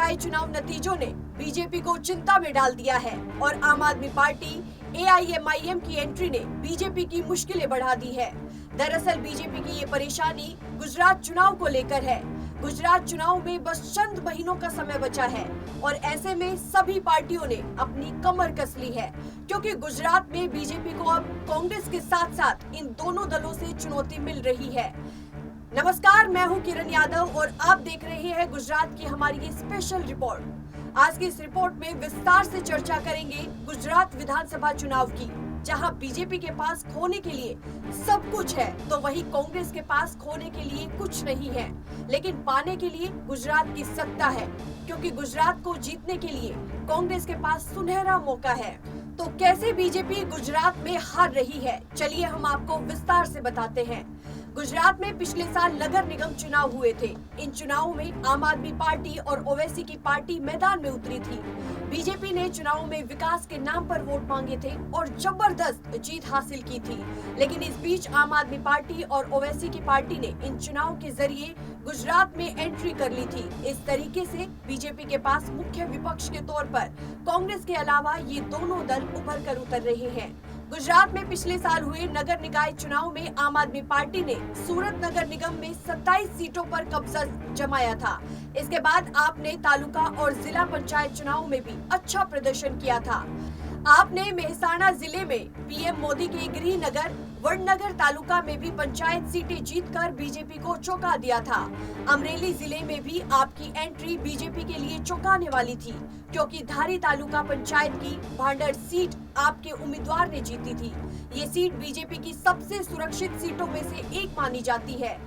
निकाय चुनाव नतीजों ने बीजेपी को चिंता में डाल दिया है और आम आदमी पार्टी AIMIM की एंट्री ने बीजेपी की मुश्किलें बढ़ा दी है। दरअसल बीजेपी की ये परेशानी गुजरात चुनाव को लेकर है। गुजरात चुनाव में बस चंद महीनों का समय बचा है और ऐसे में सभी पार्टियों ने अपनी कमर कस ली है, क्योंकि गुजरात में बीजेपी को अब कांग्रेस के साथ साथ इन दोनों दलों से चुनौती मिल रही है। नमस्कार, मैं हूं किरण यादव और आप देख रहे हैं गुजरात की हमारी ये स्पेशल रिपोर्ट। आज की इस रिपोर्ट में विस्तार से चर्चा करेंगे गुजरात विधानसभा चुनाव की, जहां बीजेपी के पास खोने के लिए सब कुछ है तो वहीं कांग्रेस के पास खोने के लिए कुछ नहीं है, लेकिन पाने के लिए गुजरात की सत्ता है, क्योंकि गुजरात को जीतने के लिए कांग्रेस के पास सुनहरा मौका है। तो कैसे बीजेपी गुजरात में हार रही है, चलिए हम आपको विस्तार से बताते हैं। गुजरात में पिछले साल नगर निगम चुनाव हुए थे। इन चुनावों में आम आदमी पार्टी और ओवैसी की पार्टी मैदान में उतरी थी। बीजेपी ने चुनाव में विकास के नाम पर वोट मांगे थे और जबरदस्त जीत हासिल की थी, लेकिन इस बीच आम आदमी पार्टी और ओवैसी की पार्टी ने इन चुनाव के जरिए गुजरात में एंट्री कर ली थी। इस तरीके से बीजेपी के पास मुख्य विपक्ष के तौर पर कांग्रेस के अलावा ये दोनों दल उभर कर उतर रहे हैं। गुजरात में पिछले साल हुए नगर निकाय चुनाव में आम आदमी पार्टी ने सूरत नगर निगम में 27 सीटों पर कब्जा जमाया था। इसके बाद आपने तालुका और जिला पंचायत चुनाव में भी अच्छा प्रदर्शन किया था। आपने मेहसाणा जिले में पीएम मोदी के गृहनगर वडनगर तालुका में भी पंचायत सीटें जीतकर बीजेपी को चौंका दिया था। अमरेली जिले में भी आपकी एंट्री बीजेपी के लिए चौंकाने वाली थी, क्योंकि धारी तालुका पंचायत की भांडर सीट आपके उम्मीदवार ने जीती थी। ये सीट बीजेपी की सबसे सुरक्षित सीटों में से एक मानी जाती है।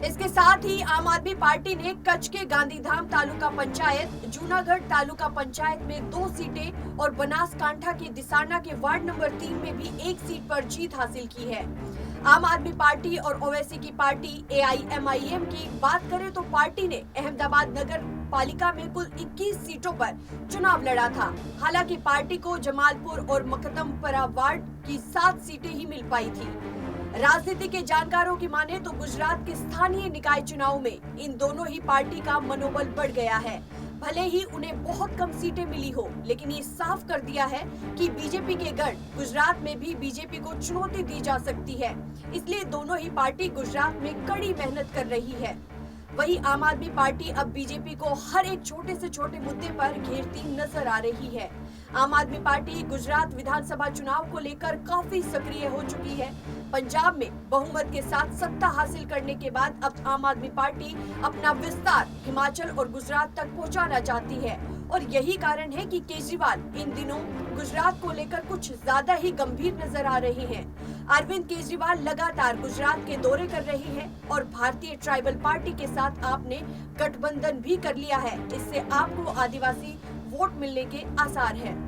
इसके साथ ही आम आदमी पार्टी ने कच्छ के गांधीधाम तालुका पंचायत, जूनागढ़ तालुका पंचायत में 2 सीटें और बनासकांठा के दिसाना के वार्ड नंबर 3 में भी 1 सीट पर जीत हासिल की है। आम आदमी पार्टी और ओवैसी की पार्टी AIMIM की बात करें तो पार्टी ने अहमदाबाद नगर पालिका में कुल 21 सीटों पर चुनाव लड़ा था। हालांकि पार्टी को जमालपुर और मकदमपुरा वार्ड की 7 सीटें ही मिल पाई थी। राजनीति के जानकारों की माने तो गुजरात के स्थानीय निकाय चुनाव में इन दोनों ही पार्टी का मनोबल बढ़ गया है। भले ही उन्हें बहुत कम सीटें मिली हो, लेकिन ये साफ कर दिया है कि बीजेपी के गढ़ गुजरात में भी बीजेपी को चुनौती दी जा सकती है। इसलिए दोनों ही पार्टी गुजरात में कड़ी मेहनत कर रही है। वहीं आम आदमी पार्टी अब बीजेपी को हर एक छोटे से छोटे मुद्दे पर घेरती नजर आ रही है। आम आदमी पार्टी गुजरात विधानसभा चुनाव को लेकर काफी सक्रिय हो चुकी है। पंजाब में बहुमत के साथ सत्ता हासिल करने के बाद अब आम आदमी पार्टी अपना विस्तार हिमाचल और गुजरात तक पहुंचाना चाहती है, और यही कारण है कि केजरीवाल इन दिनों गुजरात को लेकर कुछ ज्यादा ही गंभीर नजर आ रहे हैं। अरविंद केजरीवाल लगातार गुजरात के दौरे कर रहे हैं और भारतीय ट्राइबल पार्टी के साथ आपने गठबंधन भी कर लिया है। इससे आपको आदिवासी वोट मिलने के आसार हैं।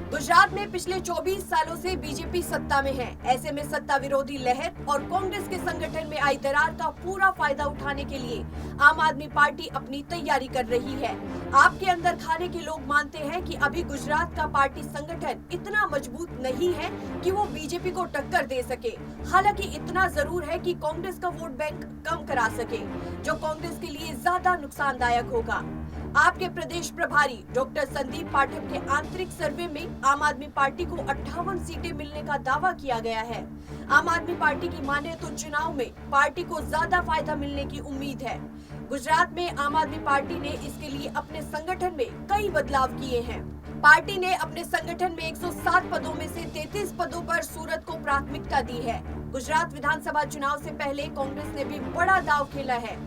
गुजरात में पिछले 24 सालों से बीजेपी सत्ता में है। ऐसे में सत्ता विरोधी लहर और कांग्रेस के संगठन में आई दरार का पूरा फायदा उठाने के लिए आम आदमी पार्टी अपनी तैयारी कर रही है। आपके अंदर खाने के लोग मानते हैं कि अभी गुजरात का पार्टी संगठन इतना मजबूत नहीं है कि वो बीजेपी को टक्कर दे सके। हालांकि इतना जरूर है कि कांग्रेस का वोट बैंक कम करा सके, जो कांग्रेस के लिए ज्यादा नुकसानदायक होगा। आपके प्रदेश प्रभारी डॉक्टर संदीप पाठक के आंतरिक सर्वे में आम आदमी पार्टी को 58 सीटें मिलने का दावा किया गया है। आम आदमी पार्टी की माने तो चुनाव में पार्टी को ज्यादा फायदा मिलने की उम्मीद है। गुजरात में आम आदमी पार्टी ने इसके लिए अपने संगठन में कई बदलाव किए हैं। पार्टी ने अपने संगठन में 107 पदों में से 33 पदों पर सूरत को प्राथमिकता दी है। गुजरात विधानसभा चुनाव से पहले कांग्रेस ने भी बड़ा दांव खेला है।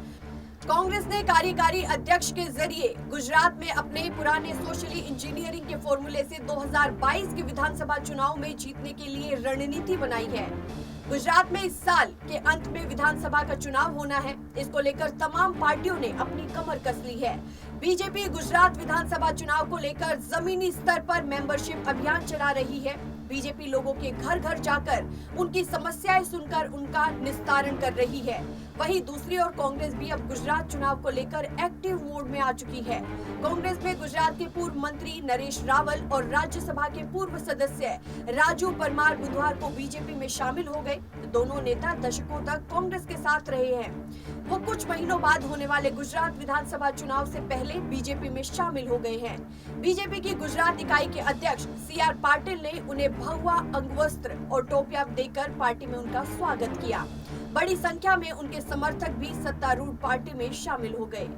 कांग्रेस ने कार्यकारी अध्यक्ष के जरिए गुजरात में अपने पुराने सोशली इंजीनियरिंग के फॉर्मूले से 2022 के विधानसभा चुनाव में जीतने के लिए रणनीति बनाई है। गुजरात में इस साल के अंत में विधानसभा का चुनाव होना है। इसको लेकर तमाम पार्टियों ने अपनी कमर कस ली है। बीजेपी गुजरात विधानसभा चुनाव को लेकर जमीनी स्तर पर मेंबरशिप अभियान चला रही है। बीजेपी लोगों के घर घर जाकर उनकी समस्याएं सुनकर उनका निस्तारण कर रही है। वहीं दूसरी ओर कांग्रेस भी अब गुजरात चुनाव को लेकर एक्टिव मोड में आ चुकी है। कांग्रेस में गुजरात के पूर्व मंत्री नरेश रावल और राज्यसभा के पूर्व सदस्य राजू परमार बुधवार को बीजेपी में शामिल हो गए। दोनों नेता दशकों तक कांग्रेस के साथ रहे हैं। वो कुछ महीनों बाद होने वाले गुजरात विधानसभा चुनाव से पहले बीजेपी में शामिल हो गए हैं। बीजेपी की गुजरात इकाई के अध्यक्ष CR पाटिल ने उन्हें भगवा अंगवस्त्र और टोपियां देकर पार्टी में उनका स्वागत किया। बड़ी संख्या में उनके समर्थक भी सत्तारूढ़ पार्टी में शामिल हो गए।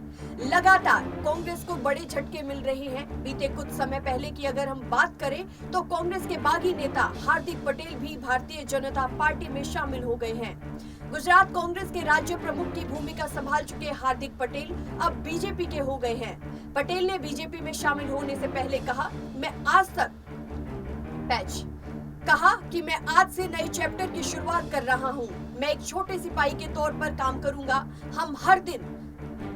लगातार कांग्रेस को बड़े झटके मिल रहे हैं। बीते कुछ समय पहले की अगर हम बात करें तो कांग्रेस के बागी नेता हार्दिक पटेल भी भारतीय जनता पार्टी में शामिल हो गए हैं। गुजरात कांग्रेस के राज्य प्रमुख की भूमिका संभाल चुके हार्दिक पटेल अब बीजेपी के हो गए हैं। पटेल ने बीजेपी में शामिल होने से पहले कहा, मैं आज से नए चैप्टर की शुरुआत कर रहा हूं। मैं एक छोटे सिपाही के तौर पर काम करूंगा। हम हर दिन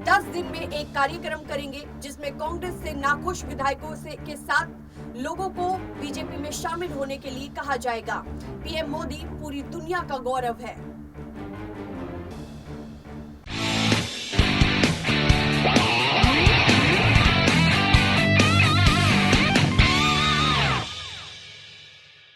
10 दिन में एक कार्यक्रम करेंगे जिसमें कांग्रेस से नाखुश विधायकों के साथ लोगों को बीजेपी में शामिल होने के लिए कहा जाएगा। पीएम मोदी पूरी दुनिया का गौरव है।